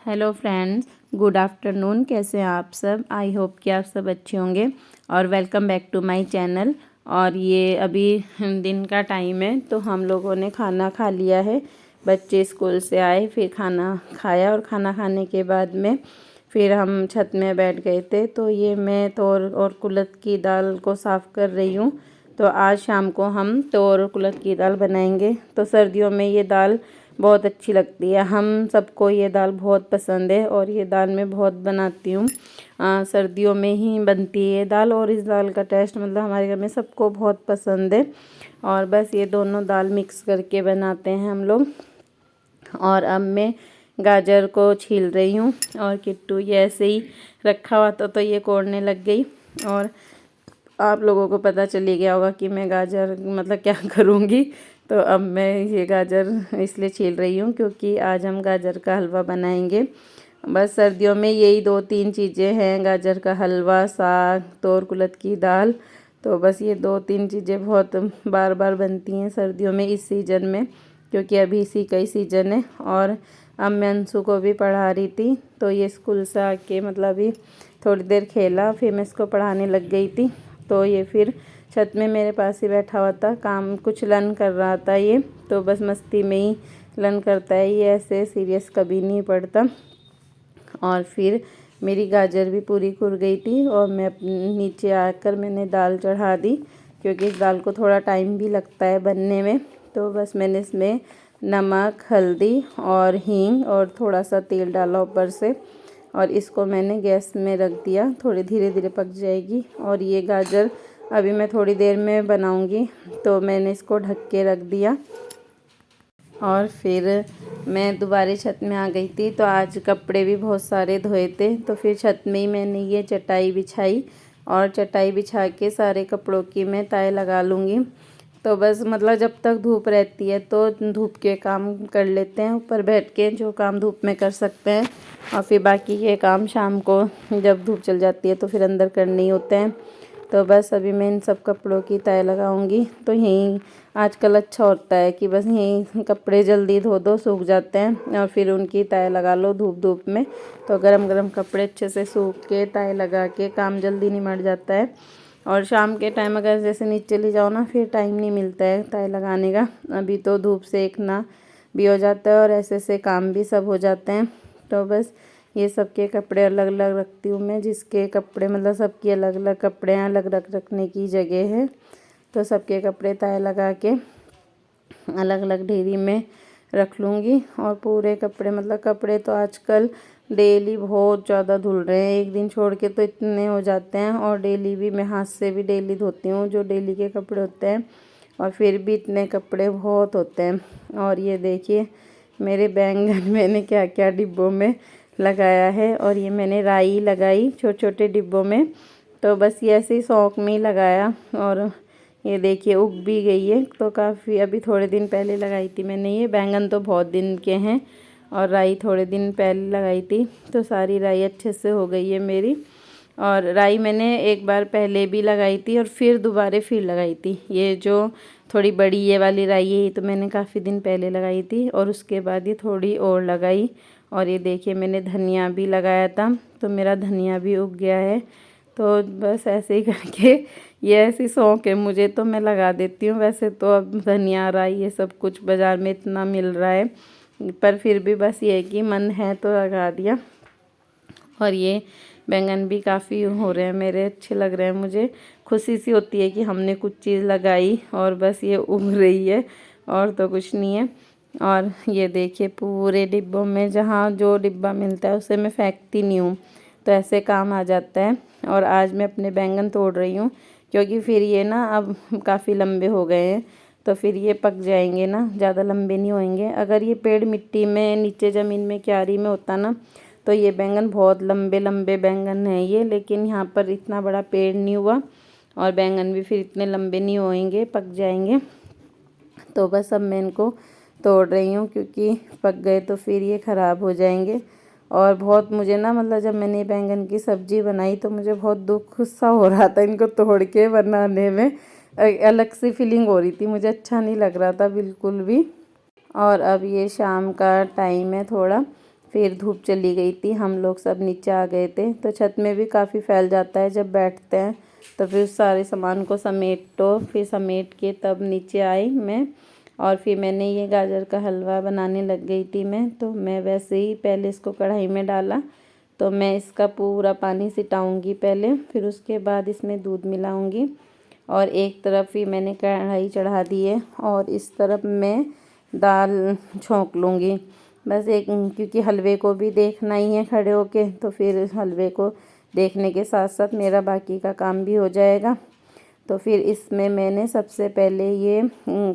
Hello friends, good afternoon. कैसे हैं आप सब? आई होप कि आप सब अच्छे होंगे और welcome back to my channel. और ये अभी दिन का टाइम है तो हम लोगों ने खाना खा लिया है। बच्चे स्कूल से आए, फिर खाना खाया और खाना खाने के बाद में फिर हम छत में बैठ गए थे। तो ये मैं तोर और कुलथ की दाल को साफ़ कर रही हूँ। तो आज शाम को हम तोर और कुलथ की दाल बनाएंगे। तो सर्दियों में ये दाल बहुत अच्छी लगती है, हम सबको ये दाल बहुत पसंद है और ये दाल मैं बहुत बनाती हूँ। सर्दियों में ही बनती है ये दाल और इस दाल का टेस्ट मतलब हमारे घर में सबको बहुत पसंद है। और बस ये दोनों दाल मिक्स करके बनाते हैं हम लोग। और अब मैं गाजर को छील रही हूँ और किट्टू ये ऐसे ही रखा हुआ था तो ये कोड़ने लग गई। और आप लोगों को पता चली गया होगा कि मैं गाजर मतलब क्या करूँगी। तो अब मैं ये गाजर इसलिए छील रही हूँ क्योंकि आज हम गाजर का हलवा बनाएंगे। बस सर्दियों में यही 2-3 चीज़ें हैं, गाजर का हलवा, साग, तोर कुलथ की दाल। तो बस ये 2-3 चीज़ें बहुत बार बार बनती हैं सर्दियों में इस सीज़न में, क्योंकि अभी इसी का ही सीज़न है। और अब मैं अंशु को भी पढ़ा रही थी तो ये स्कूल से आके मतलब अभी थोड़ी देर खेला, फिर मैं इसको पढ़ाने लग गई थी। तो ये फिर छत में मेरे पास ही बैठा हुआ था, काम कुछ लर्न कर रहा था ये। तो बस मस्ती में ही लर्न करता है ये, ऐसे सीरियस कभी नहीं पढ़ता। और फिर मेरी गाजर भी पूरी खुल गई थी और मैं नीचे आकर मैंने दाल चढ़ा दी, क्योंकि इस दाल को थोड़ा टाइम भी लगता है बनने में। तो बस मैंने इसमें नमक, हल्दी और हींग और थोड़ा सा तेल डाला ऊपर से और इसको मैंने गैस में रख दिया, थोड़ी धीरे धीरे पक जाएगी। और ये गाजर अभी मैं थोड़ी देर में बनाऊंगी तो मैंने इसको ढक के रख दिया। और फिर मैं दोबारा छत में आ गई थी तो आज कपड़े भी बहुत सारे धोए थे। तो फिर छत में ही मैंने ये चटाई बिछाई और चटाई बिछा के सारे कपड़ों की मैं तय लगा लूँगी। तो बस मतलब जब तक धूप रहती है तो धूप के काम कर लेते हैं ऊपर बैठ के, जो काम धूप में कर सकते हैं। और फिर बाकी के काम शाम को जब धूप चल जाती है तो फिर अंदर करने ही होते हैं। तो बस अभी मैं इन सब कपड़ों की तय लगाऊंगी। तो यहीं आजकल अच्छा होता है कि बस यहीं कपड़े जल्दी धो दो, सूख जाते हैं और फिर उनकी तय लगा लो धूप धूप में। तो गरम गरम कपड़े अच्छे से सूख के तय लगा के काम जल्दी निमट जाता है। और शाम के टाइम अगर जैसे नीचे चली जाओ ना, फिर टाइम नहीं मिलता है तय लगाने का। अभी तो धूप सेकना भी हो जाता है और ऐसे से काम भी सब हो जाते हैं। तो बस ये सबके कपड़े अलग अलग रखती हूँ मैं, जिसके कपड़े मतलब सबकी अलग अलग कपड़े हैं, अलग अलग रखने की जगह है। तो सबके कपड़े तय लगा के अलग अलग ढेरी में रख लूँगी। और पूरे कपड़े मतलब कपड़े तो आजकल डेली बहुत ज़्यादा धुल रहे हैं, एक दिन छोड़ के तो इतने हो जाते हैं। और डेली भी मैं हाथ से भी डेली धोती हूँ जो डेली के कपड़े होते हैं, और फिर भी इतने कपड़े बहुत होते हैं। और ये देखिए मेरे बैंगन मैंने क्या क्या डिब्बों में लगाया है। और ये मैंने राई लगाई छोटे छोटे डिब्बों में, तो बस ये ऐसे ही शौक में ही लगाया। और ये देखिए उग भी गई है, तो काफ़ी अभी थोड़े दिन पहले लगाई थी मैंने। ये बैंगन तो बहुत दिन के हैं और राई थोड़े दिन पहले लगाई थी, तो सारी राई अच्छे से हो गई है मेरी। और राई मैंने एक बार पहले भी लगाई थी और फिर दोबारा फिर लगाई थी। ये जो थोड़ी बड़ी ये वाली राई है ये तो मैंने काफ़ी दिन पहले लगाई थी और उसके बाद ये थोड़ी और लगाई। और ये देखिए मैंने धनिया भी लगाया था, तो मेरा धनिया भी उग गया है। तो बस ऐसे ही करके ये ऐसी शौक है मुझे, तो मैं लगा देती हूँ। वैसे तो अब धनिया राई ये सब कुछ बाज़ार में इतना मिल रहा है, पर फिर भी बस ये है कि मन है तो लगा दिया। और ये बैंगन भी काफ़ी हो रहे हैं मेरे, अच्छे लग रहे हैं मुझे। खुशी सी होती है कि हमने कुछ चीज़ लगाई और बस ये उग रही है, और तो कुछ नहीं है। और ये देखिए पूरे डिब्बों में जहाँ जो डिब्बा मिलता है उसे मैं फेंकती नहीं हूँ, तो ऐसे काम आ जाता है। और आज मैं अपने बैंगन तोड़ रही हूँ क्योंकि फिर ये ना अब काफ़ी लंबे हो गए हैं, तो फिर ये पक जाएंगे ना, ज़्यादा लंबे नहीं होंगे। अगर ये पेड़ मिट्टी में नीचे ज़मीन में क्यारी में होता ना, तो ये बैंगन बहुत लंबे लंबे बैंगन हैं ये, लेकिन यहाँ पर इतना बड़ा पेड़ नहीं हुआ और बैंगन भी फिर इतने लंबे नहीं होएंगे, पक जाएंगे। तो बस अब मैं इनको तोड़ रही हूँ क्योंकि पक गए तो फिर ये ख़राब हो जाएंगे। और बहुत मुझे ना मतलब जब मैंने बैंगन की सब्ज़ी बनाई तो मुझे बहुत दुख सा हो रहा था इनको तोड़ के बनाने में, अलग सी फीलिंग हो रही थी, मुझे अच्छा नहीं लग रहा था बिल्कुल भी। और अब ये शाम का टाइम है थोड़ा, फिर धूप चली गई थी, हम लोग सब नीचे आ गए थे। तो छत में भी काफ़ी फैल जाता है जब बैठते हैं, तो फिर सारे सामान को समेटो, फिर समेट के तब नीचे आई मैं। और फिर मैंने ये गाजर का हलवा बनाने लग गई थी मैं। तो मैं वैसे ही पहले इसको कढ़ाई में डाला, तो मैं इसका पूरा पानी सिटाऊंगी पहले, फिर उसके बाद इसमें दूध मिलाऊंगी। और एक तरफ ही मैंने कढ़ाई चढ़ा दी है और इस तरफ मैं दाल छोंक लूँगी बस एक, क्योंकि हलवे को भी देखना ही है खड़े होके, तो फिर हलवे को देखने के साथ साथ मेरा बाकी का काम भी हो जाएगा। तो फिर इसमें मैंने सबसे पहले ये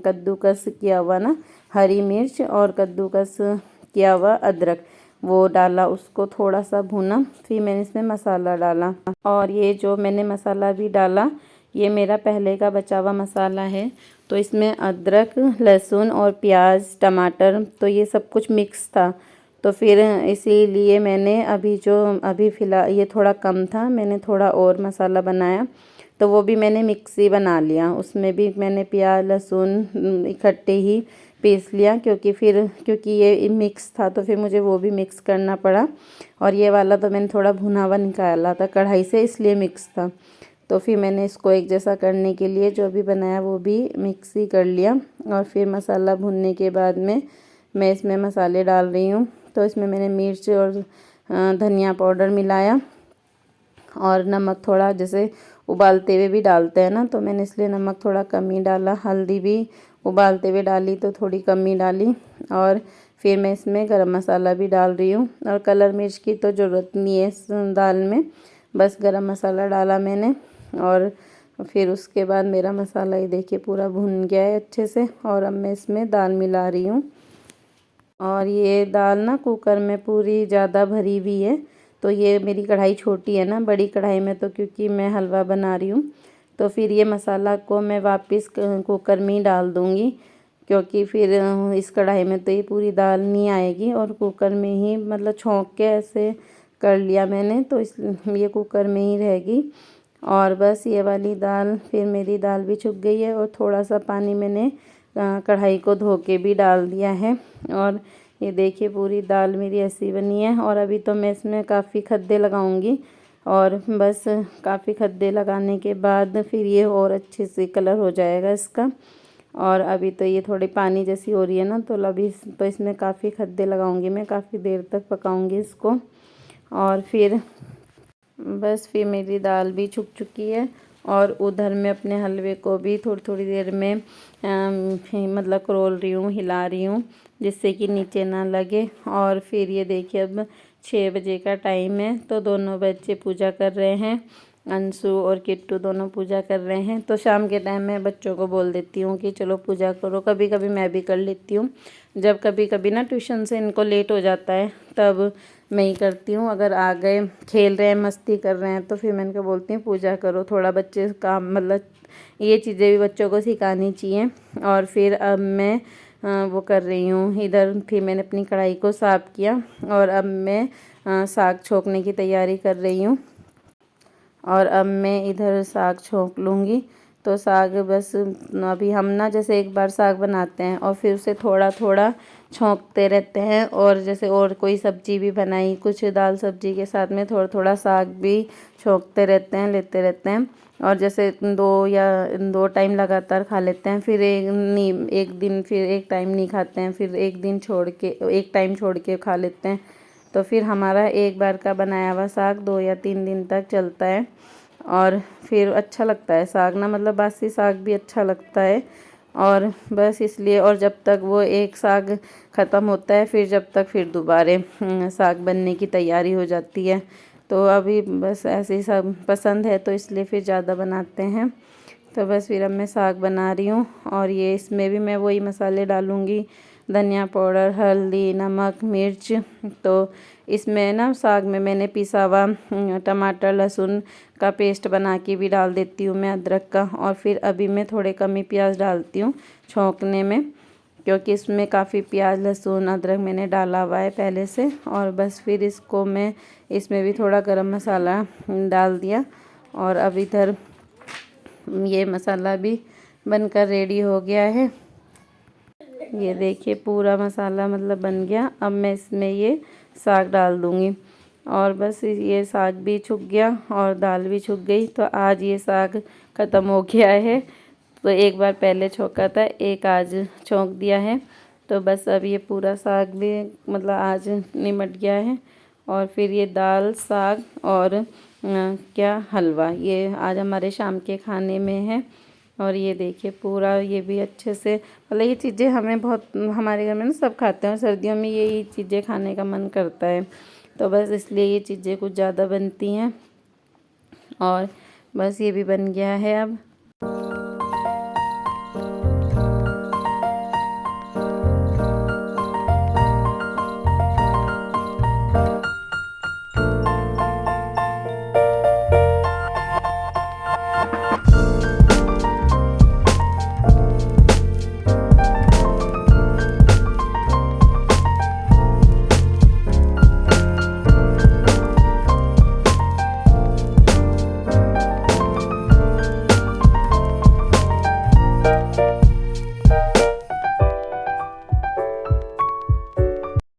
कद्दूकस किया हुआ ना हरी मिर्च और कद्दूकस किया हुआ अदरक वो डाला, उसको थोड़ा सा भुना। फिर मैंने इसमें मसाला डाला, और ये जो मैंने मसाला भी डाला ये मेरा पहले का बचा हुआ मसाला है। तो इसमें अदरक, लहसुन और प्याज, टमाटर, तो ये सब कुछ मिक्स था। तो फिर इसीलिए मैंने अभी फ़िलहाल ये थोड़ा कम था, मैंने थोड़ा और मसाला बनाया, तो वो भी मैंने मिक्सी बना लिया। उसमें भी मैंने प्याज लहसुन इकट्ठे ही पीस लिया, क्योंकि ये मिक्स था तो फिर मुझे वो भी मिक्स करना पड़ा। और ये वाला तो मैंने थोड़ा भुना हुआ निकाला था कढ़ाई से, इसलिए मिक्स था। तो फिर मैंने इसको एक जैसा करने के लिए जो भी बनाया वो भी मिक्सी कर लिया। और फिर मसाला भुनने के बाद में मैं इसमें मसाले डाल रही हूँ। तो इसमें मैंने मिर्च और धनिया पाउडर मिलाया, और नमक थोड़ा, जैसे उबालते हुए भी डालते हैं ना, तो मैंने इसलिए नमक थोड़ा कम ही डाला। हल्दी भी उबालते हुए डाली तो थोड़ी कम ही डाली। और फिर मैं इसमें गरम मसाला भी डाल रही हूँ, और कलर मिर्च की तो ज़रूरत नहीं है इस दाल में, बस गरम मसाला डाला मैंने। और फिर उसके बाद मेरा मसाला ये देखिए पूरा भुन गया है अच्छे से। और अब मैं इसमें दाल मिला रही हूँ, और ये दाल ना कुकर में पूरी ज़्यादा भरी हुई है। तो ये मेरी कढ़ाई छोटी है ना, बड़ी कढ़ाई में तो क्योंकि मैं हलवा बना रही हूँ, तो फिर ये मसाला को मैं वापस कुकर में ही डाल दूँगी, क्योंकि फिर इस कढ़ाई में तो ये पूरी दाल नहीं आएगी। और कुकर में ही मतलब छोंक के ऐसे कर लिया मैंने, तो ये कुकर में ही रहेगी। और बस ये वाली दाल, फिर मेरी दाल भी छुक गई है, और थोड़ा सा पानी मैंने कढ़ाई को धो के भी डाल दिया है। और ये देखिए पूरी दाल मेरी ऐसी बनी है। और अभी तो मैं इसमें काफ़ी खद्दे लगाऊंगी, और बस काफ़ी खद्दे लगाने के बाद फिर ये और अच्छे से कलर हो जाएगा इसका। और अभी तो ये थोड़ी पानी जैसी हो रही है ना, तो अभी तो इसमें काफ़ी खद्दे लगाऊंगी मैं, काफ़ी देर तक पकाऊंगी इसको। और फिर बस फिर मेरी दाल भी छुक चुकी है, और उधर मैं अपने हलवे को भी थोड़ी थोड़ी देर में मतलब करोल रही हूँ, हिला रही हूँ, जिससे कि नीचे ना लगे। और फिर ये देखिए अब 6 बजे का टाइम है, तो दोनों बच्चे पूजा कर रहे हैं, अंशु और किट्टू दोनों पूजा कर रहे हैं। तो शाम के टाइम में बच्चों को बोल देती हूँ कि चलो पूजा करो, कभी कभी मैं भी कर लेती हूँ। जब कभी कभी ना ट्यूशन से इनको लेट हो जाता है तब मैं ही करती हूँ। अगर आ गए, खेल रहे हैं, मस्ती कर रहे हैं, तो फिर मैं इनको बोलती हूँ पूजा करो थोड़ा, बच्चे काम मतलब ये चीज़ें भी बच्चों को सिखानी चाहिए। और फिर अब मैं वो कर रही हूँ इधर, फिर मैंने अपनी कढ़ाई को साफ़ किया, और अब मैं साग छोंकने की तैयारी कर रही हूँ। और अब मैं इधर साग छोंक लूँगी। तो साग बस अभी हम ना जैसे एक बार साग बनाते हैं और फिर उसे थोड़ा थोड़ा छोंकते रहते हैं, और जैसे और कोई सब्ज़ी भी बनाई, कुछ दाल सब्ज़ी के साथ में थोड़ा थोड़ा साग भी छोंकते रहते हैं, लेते रहते हैं। और जैसे 2 टाइम लगातार खा लेते हैं, फिर एक दिन फिर एक टाइम नहीं खाते हैं, फिर एक टाइम छोड़ के खा लेते हैं। तो फिर हमारा एक बार का बनाया हुआ साग 2 या 3 दिन तक चलता है, और फिर अच्छा लगता है साग ना, मतलब बासी साग भी अच्छा लगता है। और बस इसलिए, और जब तक वो एक साग ख़त्म होता है फिर दोबारे साग बनने की तैयारी हो जाती है। तो अभी बस ऐसे ही सब पसंद है, तो इसलिए फिर ज़्यादा बनाते हैं। तो बस फिर अब मैं साग बना रही हूँ, और ये इसमें भी मैं वही मसाले डालूँगी, धनिया पाउडर, हल्दी, नमक, मिर्च। तो इसमें ना साग में मैंने पिसा हुआ टमाटर लहसुन का पेस्ट बना के भी डाल देती हूँ मैं, अदरक का। और फिर अभी मैं थोड़े कम ही प्याज डालती हूँ छोंकने में, क्योंकि इसमें काफ़ी प्याज लहसुन अदरक मैंने डाला हुआ है पहले से। और बस फिर इसको मैं इसमें भी थोड़ा गरम मसाला डाल दिया, और अब इधर ये मसाला भी बनकर रेडी हो गया है। ये देखिए पूरा मसाला मतलब बन गया। अब मैं इसमें ये साग डाल दूँगी। और बस ये साग भी छुक गया और दाल भी छुक गई। तो आज ये साग ख़त्म हो गया है। तो एक बार पहले छौंका था, एक आज छौंक दिया है। तो बस अब ये पूरा साग भी मतलब आज निमट गया है। और फिर ये दाल, साग और क्या हलवा, ये आज हमारे शाम के खाने में है। और ये देखिए पूरा ये भी अच्छे से मतलब ये चीज़ें हमें बहुत, हमारे घर में ना सब खाते हैं और सर्दियों में यही चीज़ें खाने का मन करता है। तो बस इसलिए ये चीज़ें कुछ ज़्यादा बनती हैं। और बस ये भी बन गया है अब।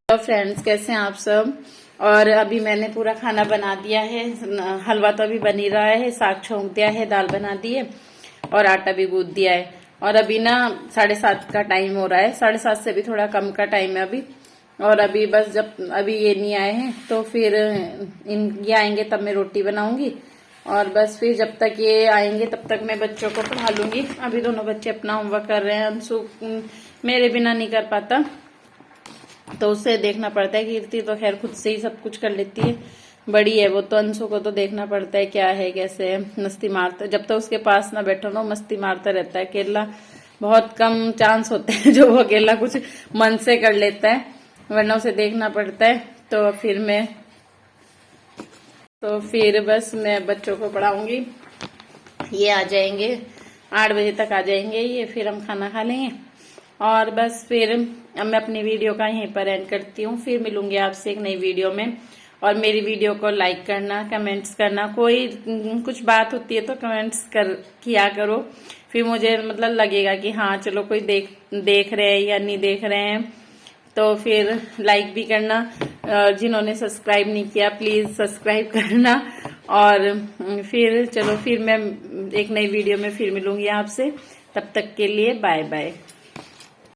हेलो फ्रेंड्स, कैसे हैं आप सब। और अभी मैंने पूरा खाना बना दिया है। हलवा तो अभी बन ही रहा है, साग छोंक दिया है, दाल बना दी है और आटा भी गूंथ दिया है। और अभी ना 7:30 का टाइम हो रहा है, 7:30 से भी थोड़ा कम का टाइम है अभी। और अभी बस जब अभी ये नहीं आए हैं तो फिर ये आएंगे तब मैं रोटी बनाऊंगी। और बस फिर जब तक ये आएंगे तब तक मैं बच्चों को पढ़ा लूंगी। अभी दोनों बच्चे अपना होमवर्क कर रहे हैं। अंशु मेरे बिना नहीं कर पाता, तो उसे देखना पड़ता है। कीर्ति तो खैर खुद से ही सब कुछ कर लेती है, बड़ी है वो, तो अंशु को तो देखना पड़ता है क्या है कैसे है। मस्ती मारता, जब तक उसके पास ना बैठो ना मस्ती मारता रहता है। अकेला बहुत कम चांस होते हैं जो वो अकेला कुछ मन से कर लेता है, वरना उसे देखना पड़ता है। तो फिर बस मैं बच्चों को पढ़ाऊंगी। ये आ जाएंगे 8 बजे तक आ जाएंगे ये, फिर हम खाना खा लेंगे। और बस फिर अब मैं अपनी वीडियो का यहीं पर एंड करती हूँ। फिर मिलूंगी आपसे एक नई वीडियो में। और मेरी वीडियो को लाइक करना, कमेंट्स करना, कोई कुछ बात होती है तो कमेंट्स किया करो। फिर मुझे मतलब लगेगा कि हाँ चलो कोई देख रहे हैं या नहीं देख रहे हैं। तो फिर लाइक भी करना, जिन्होंने सब्सक्राइब नहीं किया प्लीज सब्सक्राइब करना। और फिर चलो, फिर मैं एक नई वीडियो में फिर मिलूंगी आपसे। तब तक के लिए बाय बाय।